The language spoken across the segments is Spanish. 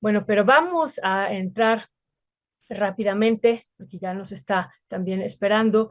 Bueno, pero vamos a entrar rápidamente, porque ya nos está también esperando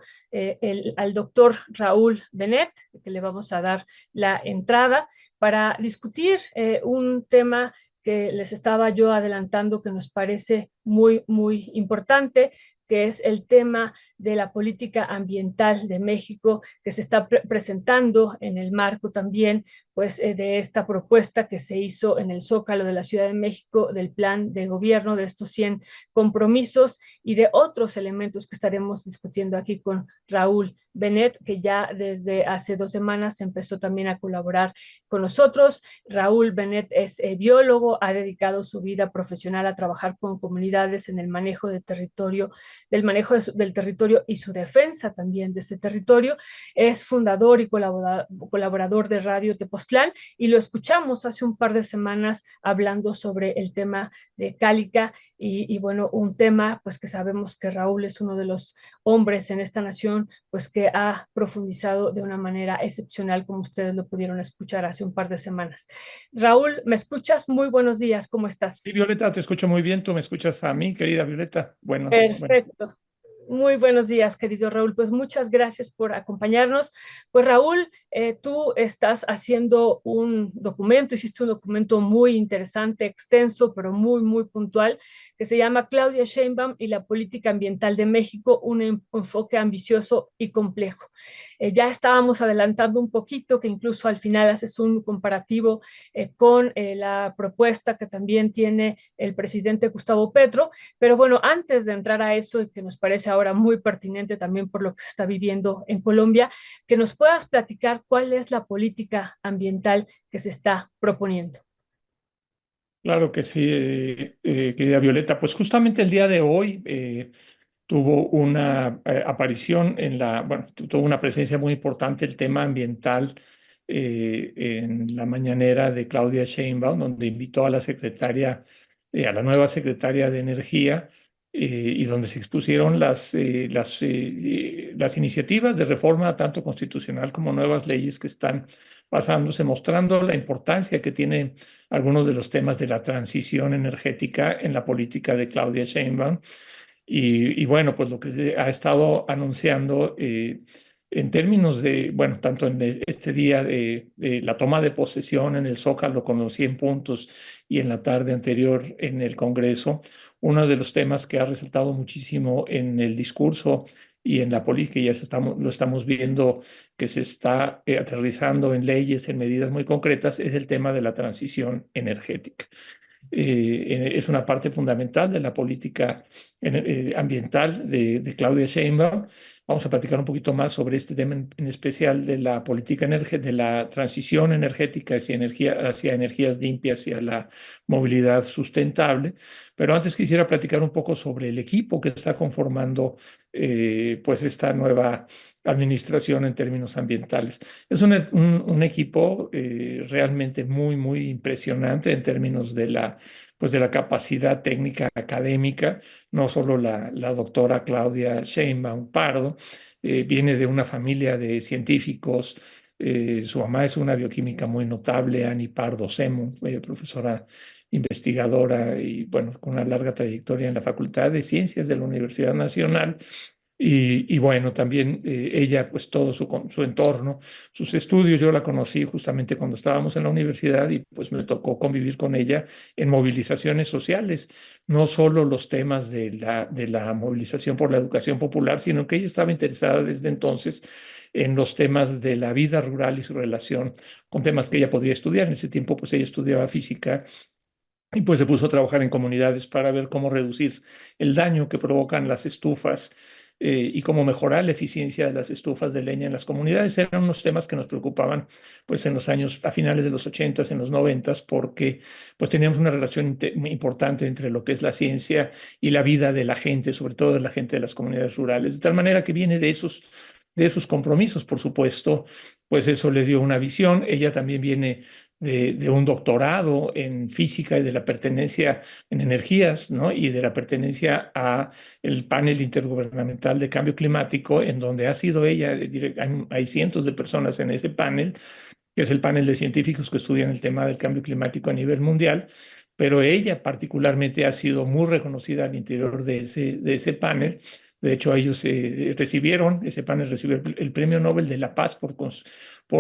al doctor Raúl Benet, que le vamos a dar la entrada para discutir un tema que les estaba yo adelantando que nos parece muy, muy importante, que es el tema de la política ambiental de México, que se está presentando en el marco también, pues, de esta propuesta que se hizo en el Zócalo de la Ciudad de México del plan de gobierno de estos 100 compromisos y de otros elementos que estaremos discutiendo aquí con Raúl Benet, que ya desde hace 2 semanas empezó también a colaborar con nosotros. Raúl Benet es biólogo, ha dedicado su vida profesional a trabajar con comunidades en el manejo de territorio, del manejo del territorio y su defensa también de este territorio. Es fundador y colaborador de Radio Tepoztlán y lo escuchamos hace un par de semanas hablando sobre el tema de Cálica y bueno, un tema pues que sabemos que Raúl es uno de los hombres en esta nación pues que ha profundizado de una manera excepcional, como ustedes lo pudieron escuchar hace un par de semanas. Raúl, ¿me escuchas? Muy buenos días, ¿cómo estás? Sí, Violeta, te escucho muy bien. ¿Tú me escuchas a mí, querida Violeta? Bueno. Perfecto. Muy buenos días, querido Raúl. Pues muchas gracias por acompañarnos. Pues Raúl, tú estás haciendo un documento, hiciste un documento muy interesante, extenso, pero muy, muy puntual, que se llama Claudia Sheinbaum y la política ambiental de México, un enfoque ambicioso y complejo. Ya estábamos adelantando un poquito, que incluso al final haces un comparativo con la propuesta que también tiene el presidente Gustavo Petro, pero bueno, antes de entrar a eso, y que nos parece ahora muy pertinente también por lo que se está viviendo en Colombia, que nos puedas platicar cuál es la política ambiental que se está proponiendo. Claro que sí, querida Violeta. Pues justamente el día de hoy tuvo una aparición bueno, tuvo una presencia muy importante el tema ambiental en la mañanera de Claudia Sheinbaum, donde invitó a la secretaria, a la nueva secretaria de Energía, y donde se expusieron las iniciativas de reforma, tanto constitucional como nuevas leyes que están pasándose, mostrando la importancia que tienen algunos de los temas de la transición energética en la política de Claudia Sheinbaum. Y bueno, pues lo que se ha estado anunciando en términos de, bueno, tanto en este día de la toma de posesión en el Zócalo con los 100 puntos y en la tarde anterior en el Congreso, uno de los temas que ha resaltado muchísimo en el discurso y en la política, y lo estamos viendo que se está aterrizando en leyes, en medidas muy concretas, es el tema de la transición energética. Es una parte fundamental de la política ambiental de Claudia Sheinbaum. Vamos a platicar un poquito más sobre este tema en especial de la política de la transición energética hacia energías limpias y a la movilidad sustentable. Pero antes quisiera platicar un poco sobre el equipo que está conformando pues esta nueva administración en términos ambientales. Es un equipo realmente muy, muy impresionante en términos de pues de la capacidad técnica académica. No solo la doctora Claudia Sheinbaum Pardo, viene de una familia de científicos. Su mamá es una bioquímica muy notable, Annie Pardo Semo, profesora investigadora y bueno, con una larga trayectoria en la Facultad de Ciencias de la Universidad Nacional. Y bueno, también ella, pues todo su entorno, sus estudios, yo la conocí justamente cuando estábamos en la universidad y pues me tocó convivir con ella en movilizaciones sociales, no solo los temas de la movilización por la educación popular, sino que ella estaba interesada desde entonces en los temas de la vida rural y su relación con temas que ella podría estudiar. En ese tiempo, pues ella estudiaba física y pues se puso a trabajar en comunidades para ver cómo reducir el daño que provocan las estufas y cómo mejorar la eficiencia de las estufas de leña en las comunidades. Eran unos temas que nos preocupaban pues en los años, a finales de los 80s, en los 90s, porque pues teníamos una relación muy importante entre lo que es la ciencia y la vida de la gente, sobre todo de la gente de las comunidades rurales. De tal manera que viene de esos compromisos, por supuesto, pues eso le dio una visión. Ella también viene de un doctorado en física y de la pertenencia en energías, ¿no? Y de la pertenencia a el panel intergubernamental de cambio climático, en donde ha sido ella, hay cientos de personas en ese panel, que es el panel de científicos que estudian el tema del cambio climático a nivel mundial. pero ella particularmente ha sido muy reconocida al interior de ese panel. De hecho, ellos ese panel recibió el Premio Nobel de la Paz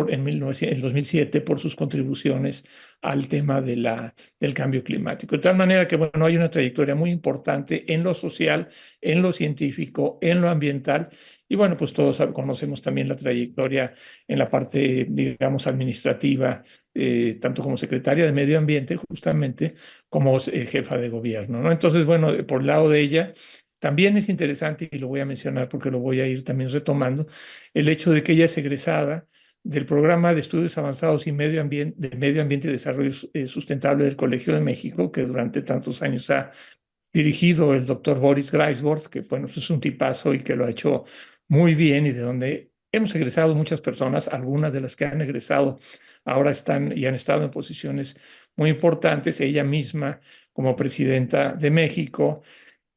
en 2007 por sus contribuciones al tema del cambio climático. De tal manera que, bueno, hay una trayectoria muy importante en lo social, en lo científico, en lo ambiental, y bueno, pues todos conocemos también la trayectoria en la parte, digamos, administrativa, tanto como secretaria de Medio Ambiente, justamente, como jefa de gobierno, ¿no? Entonces, bueno, por el lado de ella, también es interesante, y lo voy a mencionar porque lo voy a ir también retomando, el hecho de que ella es egresada del programa de estudios avanzados y Medio Ambiente y Desarrollo Sustentable del Colegio de México, que durante tantos años ha dirigido el doctor Boris Greisworth, que bueno, es un tipazo y que lo ha hecho muy bien y de donde hemos egresado muchas personas, algunas de las que han egresado ahora están y han estado en posiciones muy importantes, ella misma como presidenta de México.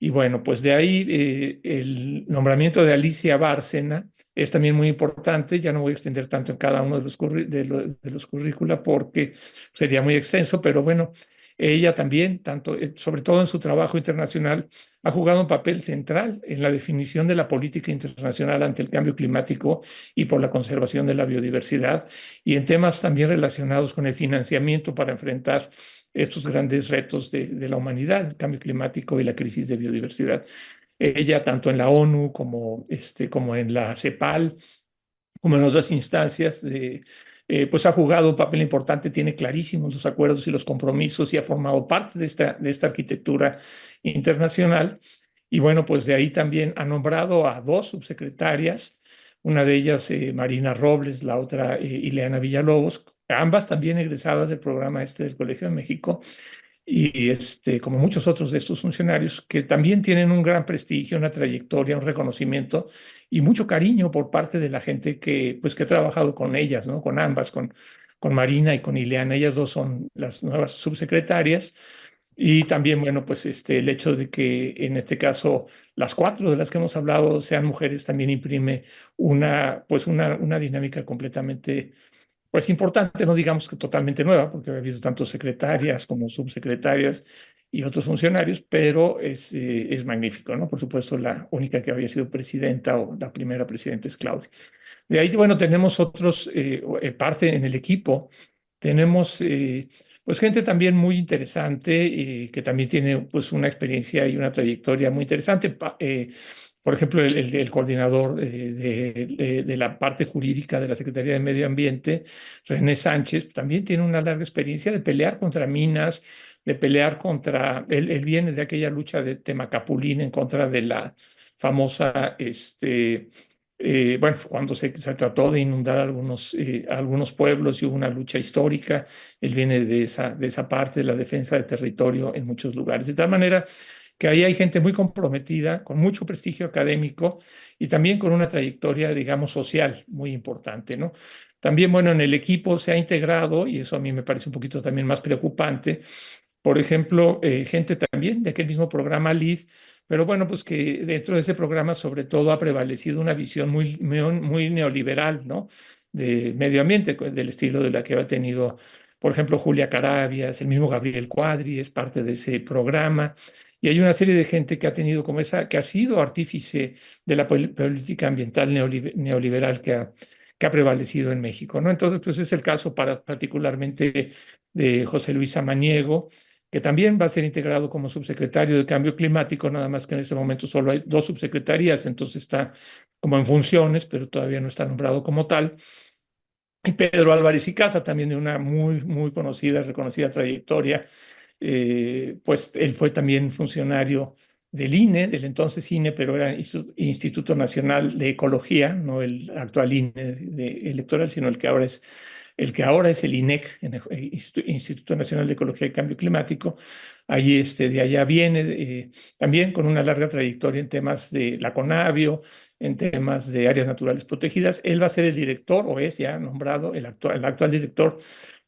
Y bueno, pues de ahí el nombramiento de Alicia Bárcena es también muy importante. Ya no voy a extender tanto en cada uno de de los currícula porque sería muy extenso, pero bueno, ella también, tanto, sobre todo en su trabajo internacional, ha jugado un papel central en la definición de la política internacional ante el cambio climático y por la conservación de la biodiversidad y en temas también relacionados con el financiamiento para enfrentar estos grandes retos de la humanidad, el cambio climático y la crisis de biodiversidad. Ella, tanto en la ONU como, como en la CEPAL, como en otras instancias, pues ha jugado un papel importante, tiene clarísimos los acuerdos y los compromisos y ha formado parte de esta arquitectura internacional. Y bueno, pues de ahí también ha nombrado a dos subsecretarias, una de ellas Marina Robles, la otra Ileana Villalobos, ambas también egresadas del programa del Colegio de México y como muchos otros de estos funcionarios que también tienen un gran prestigio, una trayectoria, un reconocimiento y mucho cariño por parte de la gente pues, que ha trabajado con ellas, ¿no? Con ambas, con Marina y con Ileana. Ellas dos son las nuevas subsecretarias. Y también, bueno, pues el hecho de que en este caso las cuatro de las que hemos hablado sean mujeres también imprime pues una dinámica completamente pues importante, no digamos que totalmente nueva, porque ha habido tanto secretarias como subsecretarias y otros funcionarios, pero es magnífico, ¿no? Por supuesto, la única que había sido presidenta o la primera presidenta es Claudia. De ahí, bueno, tenemos otros, parte en el equipo, tenemos pues gente también muy interesante que también tiene pues una experiencia y una trayectoria muy interesante. Por ejemplo, el coordinador de la parte jurídica de la Secretaría de Medio Ambiente, René Sánchez, también tiene una larga experiencia de pelear contra minas, de pelear contra, él viene de aquella lucha de Temacapulín en contra de la famosa, bueno, cuando se trató de inundar algunos pueblos y hubo una lucha histórica, él viene de esa parte de la defensa del territorio en muchos lugares. De tal manera que ahí hay gente muy comprometida, con mucho prestigio académico y también con una trayectoria, digamos, social muy importante, ¿no? También, bueno, en el equipo se ha integrado, y eso a mí me parece un poquito también más preocupante, por ejemplo, gente también de aquel mismo programa LEAD, pero bueno, pues que dentro de ese programa sobre todo ha prevalecido una visión muy neoliberal, ¿no? De medio ambiente, del estilo de la que ha tenido, por ejemplo, Julia Carabias, el mismo Gabriel Cuadri es parte de ese programa. Y hay una serie de gente que ha tenido como esa, que ha sido artífice de la política ambiental neoliberal que ha prevalecido en México, ¿no? Entonces, pues es el caso particularmente de José Luis Samaniego, que también va a ser integrado como subsecretario de Cambio Climático, nada más que en este momento solo hay dos subsecretarías, entonces está como en funciones, pero todavía no está nombrado como tal. Y Pedro Álvarez y Casa, también de una muy conocida, reconocida trayectoria, pues él fue también funcionario del INE, del entonces INE, pero era Instituto Nacional de Ecología, no el actual INE electoral, sino el que ahora es el INEC, Instituto Nacional de Ecología y Cambio Climático. Allí, de allá viene también con una larga trayectoria en temas de la CONABIO, en temas de áreas naturales protegidas. Él va a ser el director, o es ya nombrado el actual director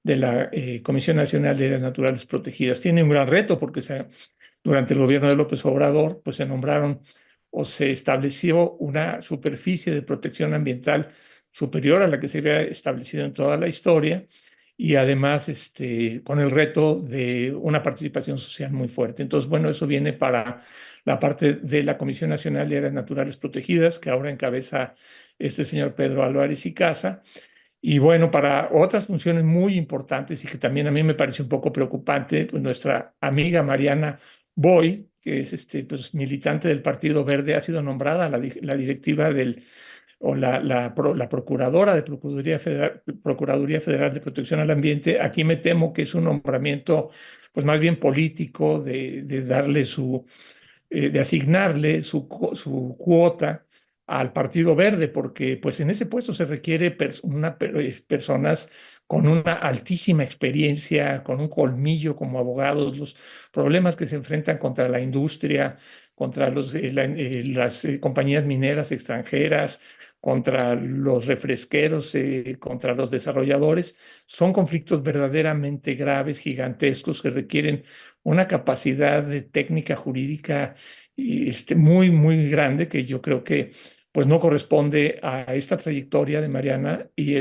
de la Comisión Nacional de Áreas Naturales Protegidas. Tiene un gran reto porque durante el gobierno de López Obrador pues se nombraron o se estableció una superficie de protección ambiental superior a la que se había establecido en toda la historia. y además con el reto de una participación social muy fuerte. Entonces, bueno, eso viene para la parte de la Comisión Nacional de Áreas Naturales Protegidas, que ahora encabeza este señor Pedro Álvarez y Casa. Y bueno, para otras funciones muy importantes y que también a mí me parece un poco preocupante, pues nuestra amiga Mariana Boy, que es pues, militante del Partido Verde, ha sido nombrada la directiva o la procuradora de Procuraduría Federal de Protección al Ambiente. Aquí me temo que es un nombramiento pues más bien político de darle de asignarle su cuota al Partido Verde, porque pues en ese puesto se requiere personas con una altísima experiencia, con un colmillo como abogados, los problemas que se enfrentan contra la industria, contra las compañías mineras extranjeras, contra los refresqueros, contra los desarrolladores, son conflictos verdaderamente graves, gigantescos, que requieren una capacidad de técnica jurídica muy, muy grande, que yo creo que pues no corresponde a esta trayectoria de Mariana y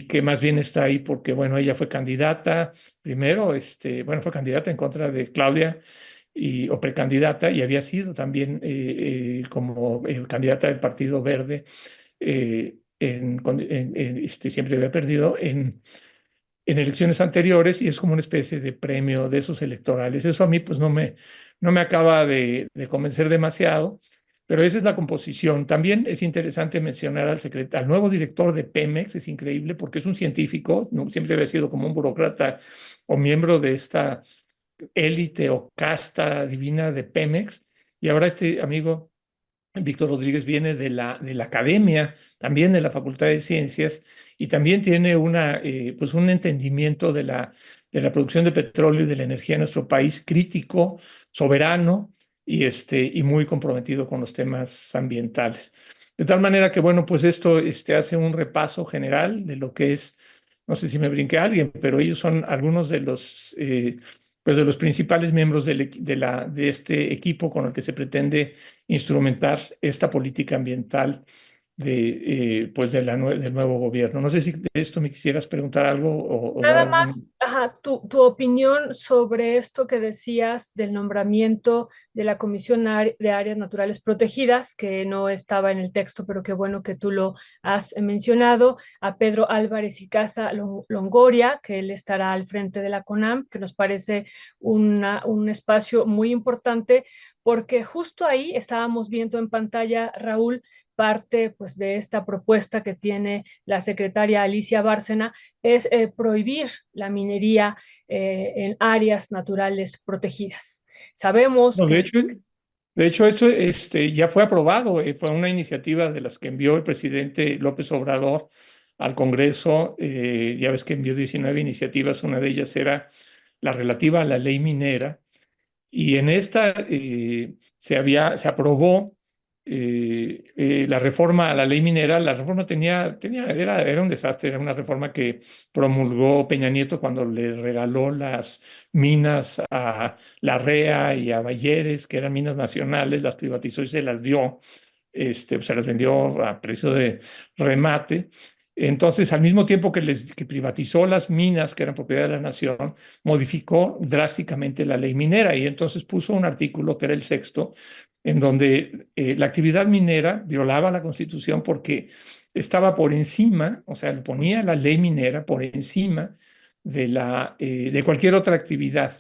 que más bien está ahí porque, bueno, ella fue candidata primero, bueno, fue candidata en contra de Claudia o precandidata, y había sido también como candidata del Partido Verde, siempre había perdido en elecciones anteriores, y es como una especie de premio de esos electorales. Eso a mí pues no me acaba de convencer demasiado, pero esa es la composición. También es interesante mencionar al nuevo director de Pemex. Es increíble porque es un científico, no, siempre había sido como un burócrata o miembro de esta élite o casta divina de Pemex, y ahora este amigo Víctor Rodríguez viene de la academia, también de la Facultad de Ciencias, y también tiene pues un entendimiento de la producción de petróleo y de la energía en nuestro país crítico, soberano y muy comprometido con los temas ambientales. De tal manera que, bueno, pues esto hace un repaso general de lo que es, no sé si me brinqué a alguien, pero ellos son algunos de los principales miembros de este equipo con el que se pretende instrumentar esta política ambiental pues del nuevo gobierno. No sé si de esto me quisieras preguntar algo o dar Nada más, algún... ajá, tu opinión sobre esto que decías del nombramiento de la Comisión de Áreas Naturales Protegidas, que no estaba en el texto, pero qué bueno que tú lo has mencionado, a Pedro Álvarez y Casa Longoria, que él estará al frente de la CONAM, que nos parece un espacio muy importante, porque justo ahí estábamos viendo en pantalla, Raúl, parte pues de esta propuesta que tiene la secretaria Alicia Bárcena, es prohibir la minería en áreas naturales protegidas. Sabemos No, que de hecho, esto ya fue aprobado. Fue una iniciativa de las que envió el presidente López Obrador al Congreso. Ya ves que envió 19 iniciativas. Una de ellas era la relativa a la ley minera. Y en esta se aprobó la reforma a la ley minera. La reforma era un desastre. Era una reforma que promulgó Peña Nieto cuando le regaló las minas a La Rea y a Bayeres, que eran minas nacionales. Las privatizó y se las dio, se las vendió a precio de remate. Entonces, al mismo tiempo que privatizó las minas que eran propiedad de la nación, modificó drásticamente la ley minera, y entonces puso un artículo, que era el sexto, en donde la actividad minera violaba la Constitución porque estaba por encima, o sea, le ponía la ley minera por encima de cualquier otra actividad.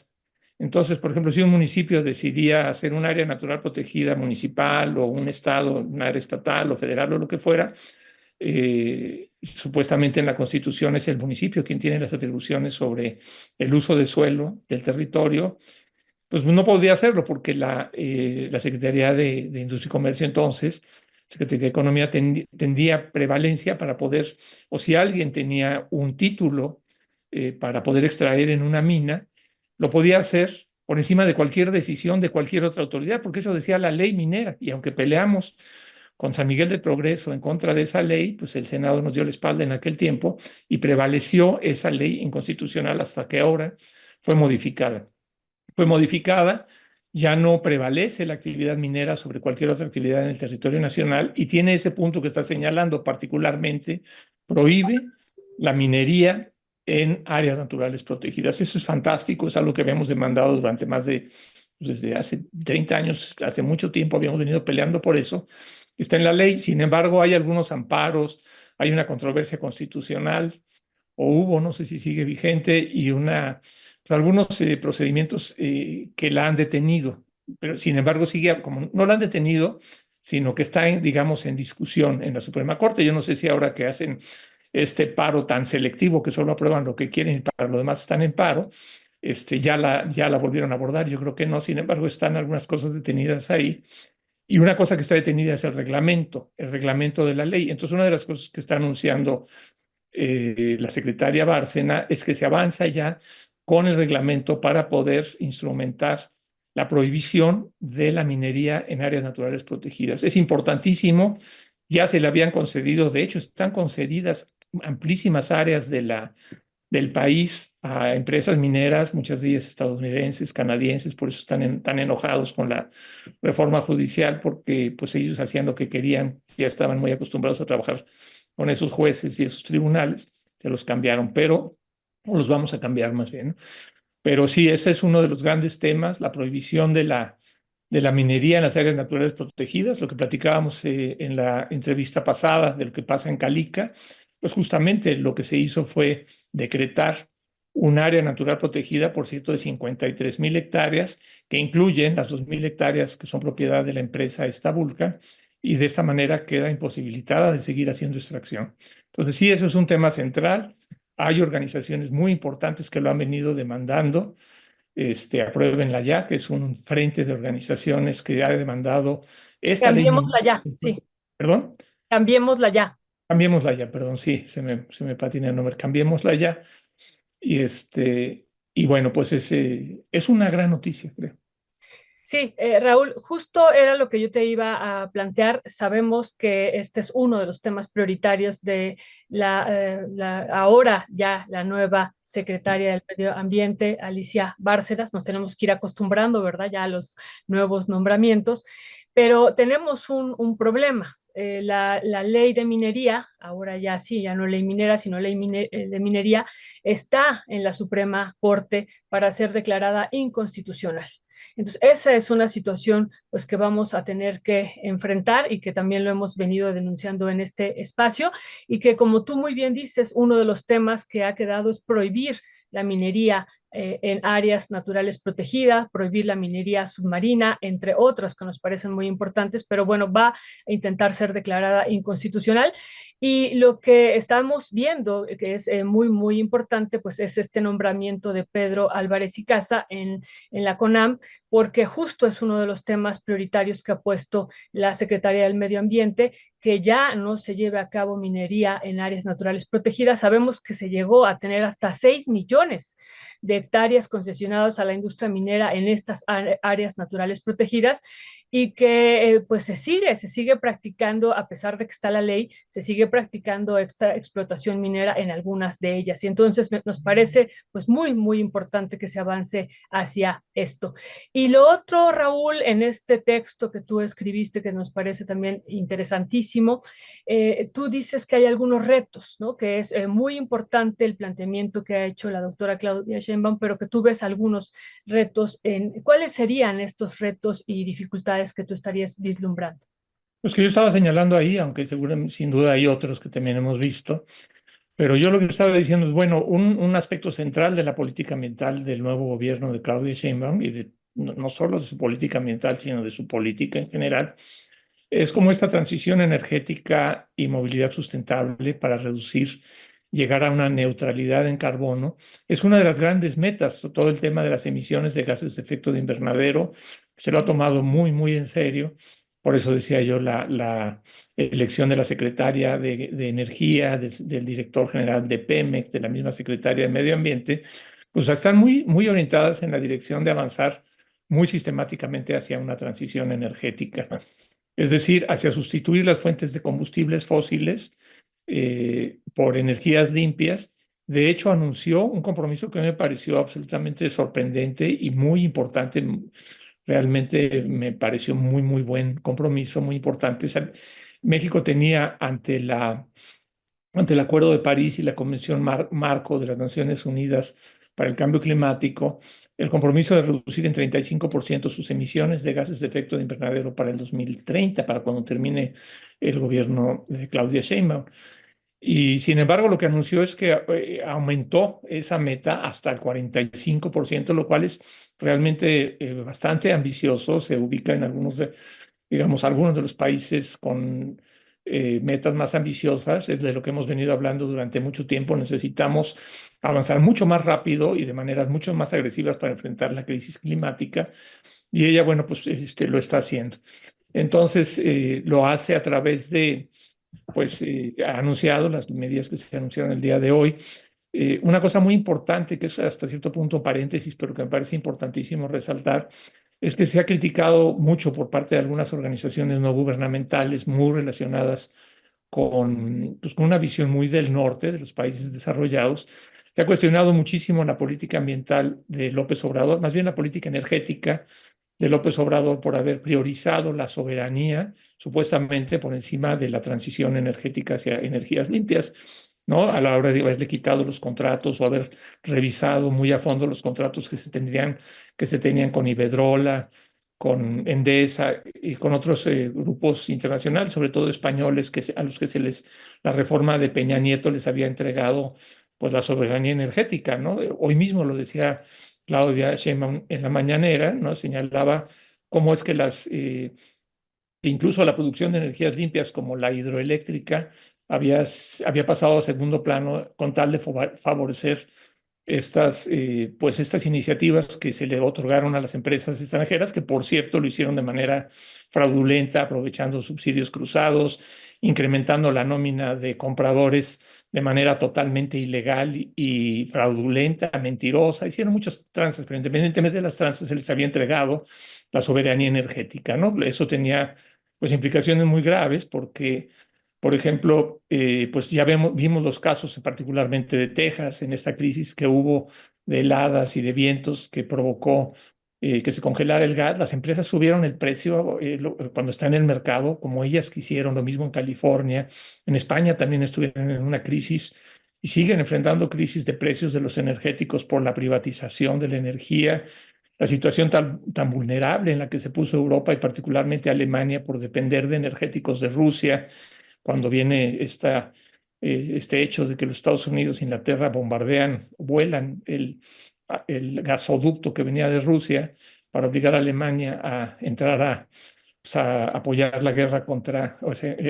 Entonces, por ejemplo, si un municipio decidía hacer un área natural protegida municipal, o un estado, un área estatal o federal o lo que fuera, supuestamente en la Constitución es el municipio quien tiene las atribuciones sobre el uso de suelo del territorio. Pues no podía hacerlo porque la Secretaría de Industria y Comercio, entonces, Secretaría de Economía, tendía prevalencia para poder, o si alguien tenía un título para poder extraer en una mina, lo podía hacer por encima de cualquier decisión de cualquier otra autoridad, porque eso decía la ley minera. Y aunque peleamos con San Miguel del Progreso en contra de esa ley, pues el Senado nos dio la espalda en aquel tiempo y prevaleció esa ley inconstitucional hasta que ahora fue modificada. Fue modificada, ya no prevalece la actividad minera sobre cualquier otra actividad en el territorio nacional, y tiene ese punto que está señalando particularmente: prohíbe la minería en áreas naturales protegidas. Eso es fantástico, es algo que habíamos demandado durante desde hace 30 años, hace mucho tiempo habíamos venido peleando por eso. Está en la ley, sin embargo, hay algunos amparos, hay una controversia constitucional, o hubo, no sé si sigue vigente, y pues, algunos procedimientos que la han detenido, pero sin embargo sigue, como no la han detenido, sino que está, digamos, en discusión en la Suprema Corte. Yo no sé si ahora que hacen este paro tan selectivo que solo aprueban lo que quieren y para lo demás están en paro, ya la volvieron a abordar. Yo creo que no, sin embargo, están algunas cosas detenidas ahí. Y una cosa que está detenida es el reglamento de la ley. Entonces, una de las cosas que está anunciando la secretaria Bárcena es que se avanza ya con el reglamento para poder instrumentar la prohibición de la minería en áreas naturales protegidas. Es importantísimo, ya se le habían concedido, de hecho, están concedidas amplísimas áreas del país a empresas mineras, muchas de ellas estadounidenses, canadienses, por eso están tan enojados con la reforma judicial, porque pues ellos hacían lo que querían, ya estaban muy acostumbrados a trabajar con esos jueces y esos tribunales, se los cambiaron, o los vamos a cambiar más bien, ¿no? Pero sí, ese es uno de los grandes temas, la prohibición de la minería en las áreas naturales protegidas, lo que platicábamos en la entrevista pasada de lo que pasa en Calica, pues justamente lo que se hizo fue decretar un área natural protegida, por cierto, de 53,000 hectáreas, que incluyen las 2,000 hectáreas que son propiedad de la empresa esta Vulcan, y de esta manera queda imposibilitada de seguir haciendo extracción. Entonces, sí, eso es un tema central. Hay organizaciones muy importantes que lo han venido demandando. Apruébenla ya, que es un frente de organizaciones que ha demandado esta ley. Cambiémosla ya, sí, ¿Perdón? cambiémosla ya. Cambiémosla ya, perdón, sí, se me patina el nombre. Cambiémosla ya. Y, y bueno, pues es una gran noticia, creo. Sí, Raúl, justo era lo que yo te iba a plantear. Sabemos que este es uno de los temas prioritarios de ahora ya la nueva secretaria del Medio Ambiente, Alicia Bárcenas. Nos tenemos que ir acostumbrando, ¿verdad? Ya a los nuevos nombramientos, pero tenemos un problema. La ley de minería, ahora ya sí, ya no ley minera, sino de minería, está en la Suprema Corte para ser declarada inconstitucional. Entonces, esa es una situación pues que vamos a tener que enfrentar y que también lo hemos venido denunciando en este espacio y que como tú muy bien dices, uno de los temas que ha quedado es prohibir la minería en áreas naturales protegidas, prohibir la minería submarina, entre otras que nos parecen muy importantes, pero bueno, va a intentar ser declarada inconstitucional. Y lo que estamos viendo, que es muy importante, pues es este nombramiento de Pedro Álvarez y Casa en la CONAM, porque justo es uno de los temas prioritarios que ha puesto la Secretaría del Medio Ambiente, que ya no se lleve a cabo minería en áreas naturales protegidas. Sabemos que se llegó a tener hasta 6 millones de hectáreas concesionadas a la industria minera en estas áreas naturales protegidas y que pues se sigue practicando, a pesar de que está la ley, se sigue practicando esta explotación minera en algunas de ellas. Y entonces nos parece pues muy importante que se avance hacia esto. Y lo otro, Raúl, en este texto que tú escribiste, que nos parece también interesantísimo, tú dices que hay algunos retos, ¿no? Que es muy importante el planteamiento que ha hecho la doctora Claudia Sheinbaum, pero que tú ves algunos retos. ¿Cuáles serían estos retos y dificultades que tú estarías vislumbrando? Pues que yo estaba señalando ahí, aunque seguramente sin duda hay otros que también hemos visto, pero yo lo que estaba diciendo es, bueno, un aspecto central de la política ambiental del nuevo gobierno de Claudia Sheinbaum y no solo de su política ambiental, sino de su política en general, es como esta transición energética y movilidad sustentable para reducir, llegar a una neutralidad en carbono. Es una de las grandes metas, todo el tema de las emisiones de gases de efecto de invernadero, se lo ha tomado muy en serio. Por eso decía yo la elección de la secretaria de Energía, del director general de Pemex, de la misma secretaria de Medio Ambiente, pues están muy orientadas en la dirección de avanzar muy sistemáticamente hacia una transición energética, es decir, hacia sustituir las fuentes de combustibles fósiles por energías limpias. De hecho, anunció un compromiso que me pareció absolutamente sorprendente y muy importante. Realmente me pareció muy buen compromiso, muy importante. México tenía ante ante el Acuerdo de París y la Convención Marco de las Naciones Unidas para el Cambio Climático, el compromiso de reducir en 35% sus emisiones de gases de efecto de invernadero para el 2030, para cuando termine el gobierno de Claudia Sheinbaum. Y sin embargo, lo que anunció es que aumentó esa meta hasta el 45%, lo cual es realmente bastante ambicioso. Se ubica en digamos, algunos de los países con metas más ambiciosas. Es de lo que hemos venido hablando durante mucho tiempo. Necesitamos avanzar mucho más rápido y de maneras mucho más agresivas para enfrentar la crisis climática. Y ella, bueno, pues lo está haciendo. Entonces, lo hace a través de pues ha anunciado las medidas que se anunciaron el día de hoy. Una cosa muy importante, que es hasta cierto punto paréntesis, pero que me parece importantísimo resaltar, es que se ha criticado mucho por parte de algunas organizaciones no gubernamentales muy relacionadas pues, con una visión muy del norte, de los países desarrollados, que ha cuestionado muchísimo la política ambiental de López Obrador, más bien la política energética de López Obrador por haber priorizado la soberanía, supuestamente por encima de la transición energética hacia energías limpias, ¿no? A la hora de haberle quitado los contratos o haber revisado muy a fondo los contratos que se tenían con Iberdrola, con Endesa y con otros grupos internacionales, sobre todo españoles, a los que la reforma de Peña Nieto les había entregado pues la soberanía energética, ¿no? Hoy mismo lo decía Claudia Sheinbaum en la mañanera, ¿no? Señalaba cómo es que que incluso la producción de energías limpias como la hidroeléctrica había pasado a segundo plano con tal de favorecer pues estas iniciativas que se le otorgaron a las empresas extranjeras, que por cierto lo hicieron de manera fraudulenta, aprovechando subsidios cruzados, incrementando la nómina de compradores de manera totalmente ilegal y fraudulenta, mentirosa. Hicieron muchas tranzas, pero independientemente de las tranzas se les había entregado la soberanía energética, ¿no? Eso tenía pues implicaciones muy graves porque por ejemplo, pues ya vimos los casos particularmente de Texas en esta crisis que hubo de heladas y de vientos que provocó que se congelara el gas. Las empresas subieron el precio cuando está en el mercado, como ellas quisieron, lo mismo en California. En España también estuvieron en una crisis y siguen enfrentando crisis de precios de los energéticos por la privatización de la energía. La situación tan vulnerable en la que se puso Europa y particularmente Alemania por depender de energéticos de Rusia cuando viene este hecho de que los Estados Unidos e Inglaterra vuelan el gasoducto que venía de Rusia para obligar a Alemania a entrar pues, a apoyar la guerra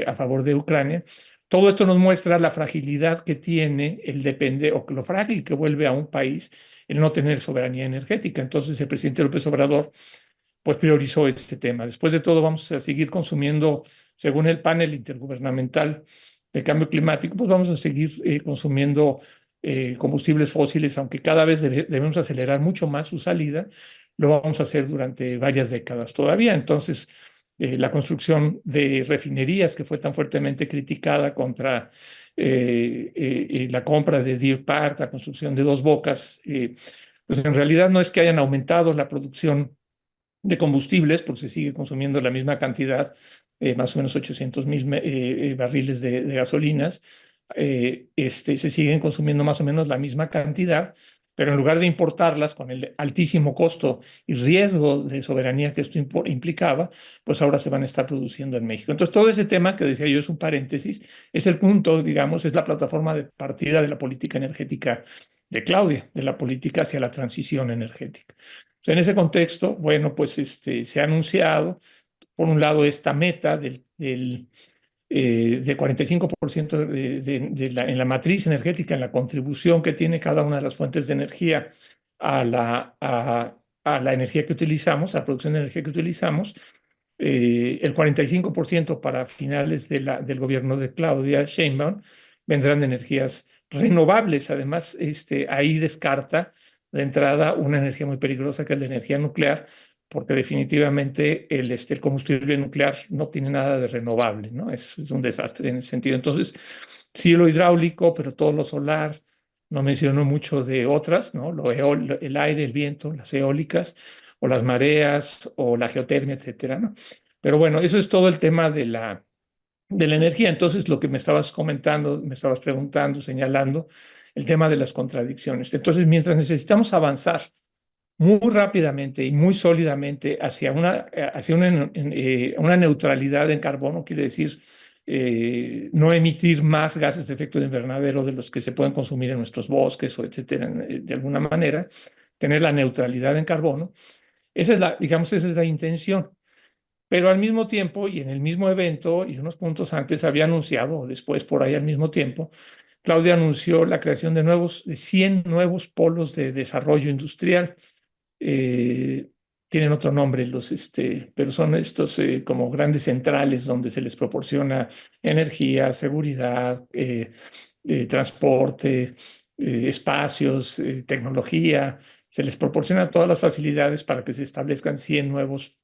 a favor de Ucrania. Todo esto nos muestra la fragilidad que tiene el depender, o lo frágil que vuelve a un país el no tener soberanía energética. Entonces, el presidente López Obrador pues priorizó este tema. Después de todo, vamos a seguir consumiendo, según el panel intergubernamental de cambio climático, pues vamos a seguir consumiendo combustibles fósiles, aunque cada vez debemos acelerar mucho más su salida, lo vamos a hacer durante varias décadas todavía. Entonces, la construcción de refinerías que fue tan fuertemente criticada contra la compra de Deer Park, la construcción de Dos Bocas, pues en realidad no es que hayan aumentado la producción de combustibles, porque se sigue consumiendo la misma cantidad, más o menos 800,000 barriles de gasolinas, se siguen consumiendo más o menos la misma cantidad, pero en lugar de importarlas con el altísimo costo y riesgo de soberanía que esto implicaba, pues ahora se van a estar produciendo en México. Entonces, todo ese tema que decía yo es un paréntesis, es el punto, digamos, es la plataforma de partida de la política energética de Claudia, de la política hacia la transición energética. En ese contexto, bueno, pues se ha anunciado, por un lado, esta meta de 45% en la matriz energética, en la contribución que tiene cada una de las fuentes de energía a la energía que utilizamos, a la producción de energía que utilizamos, el 45% para finales del gobierno de Claudia Sheinbaum vendrán de energías renovables. Además, ahí descarta de entrada una energía muy peligrosa que es la energía nuclear, porque definitivamente el combustible nuclear no tiene nada de renovable, ¿no? Es un desastre en ese sentido. Entonces, sí lo hidráulico, pero todo lo solar, no mencionó mucho de otras, ¿no? El aire, el viento, las eólicas, o las mareas, o la geotermia, etcétera, ¿no? Pero bueno, eso es todo el tema de la energía. Entonces, lo que me estabas comentando, me estabas preguntando, señalando, el tema de las contradicciones. Entonces, mientras necesitamos avanzar muy rápidamente y muy sólidamente hacia una neutralidad en carbono, quiere decir no emitir más gases de efecto de invernadero de los que se pueden consumir en nuestros bosques o etcétera, de alguna manera, tener la neutralidad en carbono. Digamos, esa es la intención. Pero al mismo tiempo y en el mismo evento y unos puntos antes había anunciado, o después por ahí al mismo tiempo, Claudia anunció la creación de 100 nuevos polos de desarrollo industrial. Eh, Tienen otro nombre, pero son estos como grandes centrales donde se les proporciona energía, seguridad, transporte, espacios, tecnología. Se les proporciona todas las facilidades para que se establezcan 100 nuevos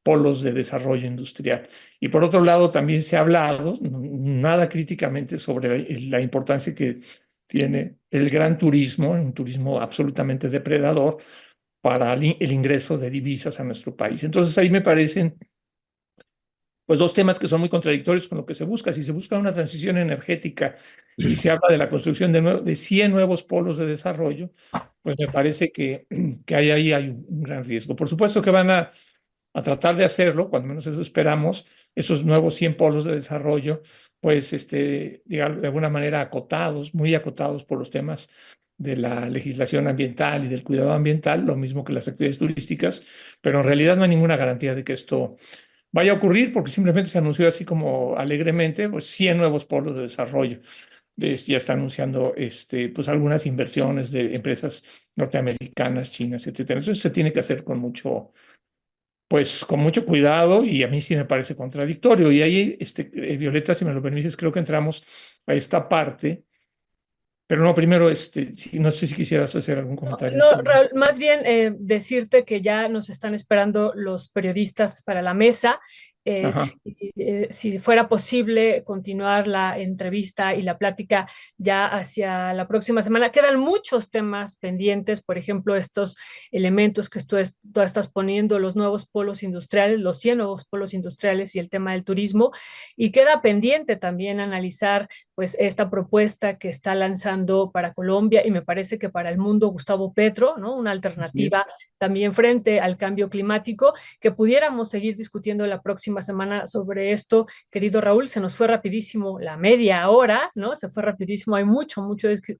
polos de desarrollo industrial. Y por otro lado, también se ha hablado, nada críticamente, sobre la importancia que tiene el gran turismo, un turismo absolutamente depredador para el ingreso de divisas a nuestro país. Entonces ahí me parecen pues dos temas que son muy contradictorios con lo que se busca. Si se busca una transición energética y se habla de la construcción de 100 nuevos polos de desarrollo, pues me parece que ahí hay un gran riesgo. Por supuesto que van a tratar de hacerlo, cuando menos eso esperamos, esos nuevos 100 polos de desarrollo, pues digamos, de alguna manera acotados, muy acotados por los temas de la legislación ambiental y del cuidado ambiental, lo mismo que las actividades turísticas, pero en realidad no hay ninguna garantía de que esto vaya a ocurrir porque simplemente se anunció así como alegremente, pues 100 nuevos polos de desarrollo. Ya está anunciando pues algunas inversiones de empresas norteamericanas, chinas, etcétera. Eso se tiene que hacer pues con mucho cuidado y a mí sí me parece contradictorio. Y ahí, Violeta, si me lo permites, creo que entramos a esta parte. Pero no, primero, no sé si quisieras hacer algún comentario No, sobre. Raúl, más bien decirte que ya nos están esperando los periodistas para la mesa. Ajá. Si fuera posible continuar la entrevista y la plática ya hacia la próxima semana. Quedan muchos temas pendientes, por ejemplo, estos elementos que tú estás poniendo, los nuevos polos industriales, los 100 nuevos polos industriales y el tema del turismo. Y queda pendiente también analizar pues esta propuesta que está lanzando para Colombia y me parece que para el mundo Gustavo Petro, ¿no? Una Así alternativa es. también frente al cambio climático, que pudiéramos seguir discutiendo la próxima semana sobre esto, querido Raúl. Se nos fue rapidísimo la media hora, ¿no? Se fue rapidísimo, hay mucho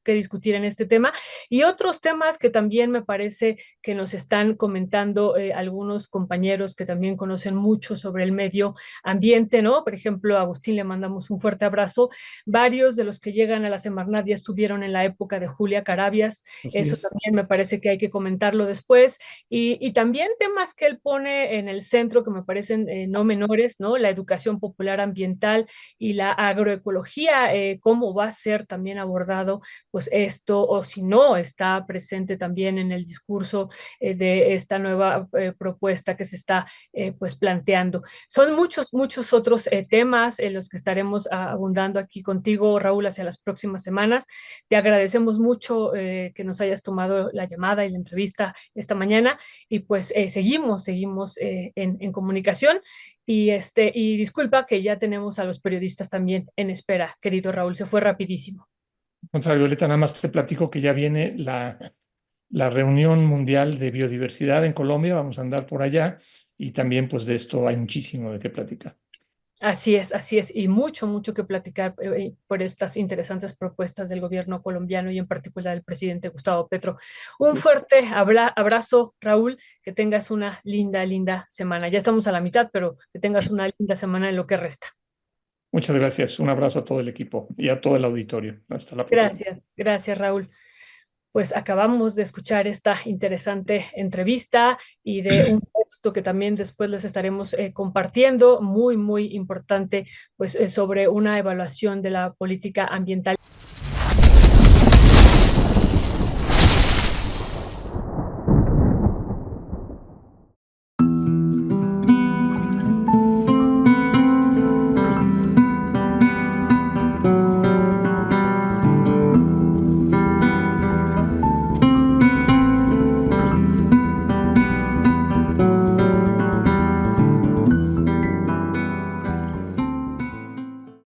que discutir en este tema y otros temas que también me parece que nos están comentando algunos compañeros que también conocen mucho sobre el medio ambiente, ¿no? Por ejemplo, a Agustín le mandamos un fuerte abrazo. Varios de los que llegan a la Semarnat ya estuvieron en la época de Julia Carabias, Así eso es. también me parece que hay que comentarlo después. Y también temas que él pone en el centro que me parecen no menores, ¿no? La educación popular ambiental y la agroecología, cómo va a ser también abordado, pues esto, o si no, está presente también en el discurso de esta nueva propuesta que se está pues planteando. Son muchos otros temas en los que estaremos abundando aquí contigo, Raúl, hacia las próximas semanas. Te agradecemos mucho que nos hayas tomado la llamada y la entrevista esta mañana y pues seguimos en comunicación y disculpa que ya tenemos a los periodistas también en espera, querido Raúl, se fue rapidísimo. Contra Violeta, nada más te platico que ya viene la reunión mundial de biodiversidad en Colombia, vamos a andar por allá y también pues de esto hay muchísimo de qué platicar. Así es, y mucho que platicar por estas interesantes propuestas del gobierno colombiano y en particular del presidente Gustavo Petro. Un fuerte abrazo, Raúl, que tengas una linda semana. Ya estamos a la mitad, pero que tengas una linda semana en lo que resta. Muchas gracias, un abrazo a todo el equipo y a todo el auditorio. Hasta la próxima. Gracias, Raúl. Pues acabamos de escuchar esta interesante entrevista y de un texto que también después les estaremos compartiendo, muy importante, pues sobre una evaluación de la política ambiental.